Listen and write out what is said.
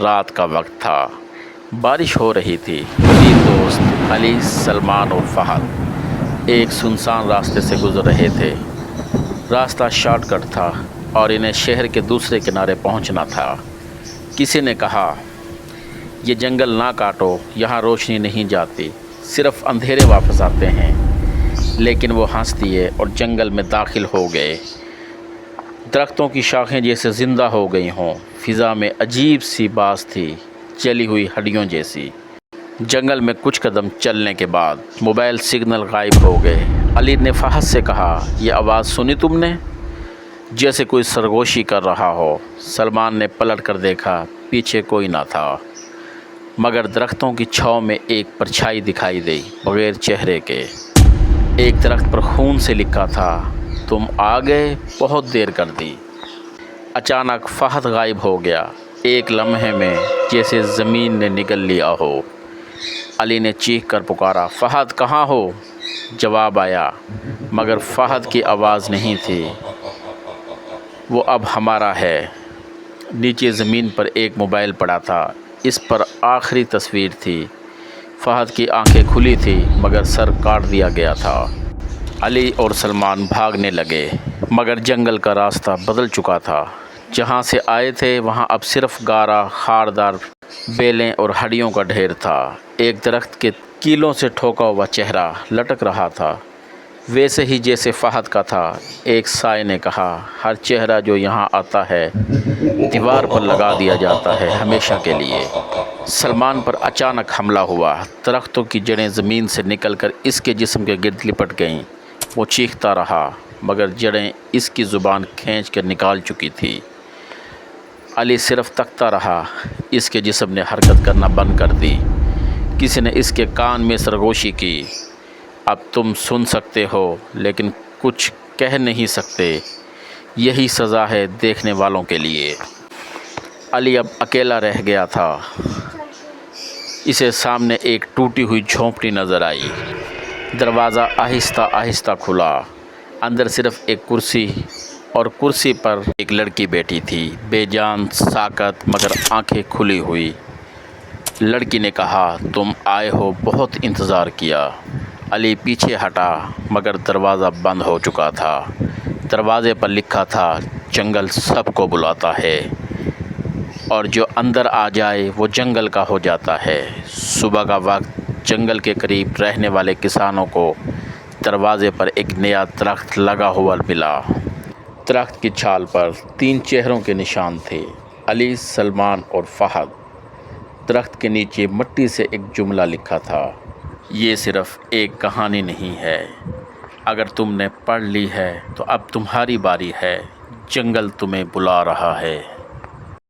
رات کا وقت تھا، بارش ہو رہی تھی۔ تین دوست علی، سلمان اور فہد ایک سنسان راستے سے گزر رہے تھے۔ راستہ شارٹ کٹ تھا اور انہیں شہر کے دوسرے کنارے پہنچنا تھا۔ کسی نے کہا، یہ جنگل نہ کاٹو، یہاں روشنی نہیں جاتی، صرف اندھیرے واپس آتے ہیں۔ لیکن وہ ہنس دیے اور جنگل میں داخل ہو گئے۔ درختوں کی شاخیں جیسے زندہ ہو گئی ہوں، فضا میں عجیب سی باس تھی، جلی ہوئی ہڈیوں جیسی۔ جنگل میں کچھ قدم چلنے کے بعد موبائل سگنل غائب ہو گئے۔ علی نے فہد سے کہا، یہ آواز سنی تم نے؟ جیسے کوئی سرگوشی کر رہا ہو۔ سلمان نے پلٹ کر دیکھا، پیچھے کوئی نہ تھا، مگر درختوں کی چھاؤں میں ایک پرچھائی دکھائی دی، بغیر چہرے کے۔ ایک درخت پر خون سے لکھا تھا، تم آ گئے، بہت دیر کر دی۔ اچانک فہد غائب ہو گیا، ایک لمحے میں جیسے زمین نے نگل لیا ہو۔ علی نے چیخ کر پکارا، فہد کہاں ہو؟ جواب آیا، مگر فہد کی آواز نہیں تھی۔ وہ اب ہمارا ہے۔ نیچے زمین پر ایک موبائل پڑا تھا، اس پر آخری تصویر تھی۔ فہد کی آنکھیں کھلی تھی، مگر سر کاٹ دیا گیا تھا۔ علی اور سلمان بھاگنے لگے، مگر جنگل کا راستہ بدل چکا تھا۔ جہاں سے آئے تھے وہاں اب صرف گارا، خاردار بیلیں اور ہڈیوں کا ڈھیر تھا۔ ایک درخت کے کیلوں سے ٹھوکا ہوا چہرہ لٹک رہا تھا، ویسے ہی جیسے فہد کا تھا۔ ایک سائے نے کہا، ہر چہرہ جو یہاں آتا ہے دیوار پر لگا دیا جاتا ہے، ہمیشہ کے لیے۔ سلمان پر اچانک حملہ ہوا، درختوں کی جڑیں زمین سے نکل کر اس کے جسم کے گرد لپٹ گئیں۔ وہ چیختا رہا، مگر جڑیں اس کی زبان کھینچ کر نکال چکی تھی۔ علی صرف تکتا رہا، اس کے جسم نے حرکت کرنا بند کر دی۔ کسی نے اس کے کان میں سرگوشی کی، اب تم سن سکتے ہو لیکن کچھ کہہ نہیں سکتے، یہی سزا ہے دیکھنے والوں کے لیے۔ علی اب اکیلا رہ گیا تھا۔ اسے سامنے ایک ٹوٹی ہوئی جھونپڑی نظر آئی۔ دروازہ آہستہ آہستہ کھلا۔ اندر صرف ایک کرسی اور کرسی پر ایک لڑکی بیٹھی تھی، بے جان، ساکت، مگر آنکھیں کھلی ہوئی۔ لڑکی نے کہا، تم آئے ہو، بہت انتظار کیا۔ علی پیچھے ہٹا، مگر دروازہ بند ہو چکا تھا۔ دروازے پر لکھا تھا، جنگل سب کو بلاتا ہے، اور جو اندر آ جائے وہ جنگل کا ہو جاتا ہے۔ صبح کا وقت، جنگل کے قریب رہنے والے کسانوں کو دروازے پر ایک نیا درخت لگا ہوا ملا۔ درخت کی چھال پر 3 چہروں کے نشان تھے، علی، سلمان اور فہد۔ درخت کے نیچے مٹی سے ایک جملہ لکھا تھا، یہ صرف ایک کہانی نہیں ہے، اگر تم نے پڑھ لی ہے تو اب تمہاری باری ہے، جنگل تمہیں بلا رہا ہے۔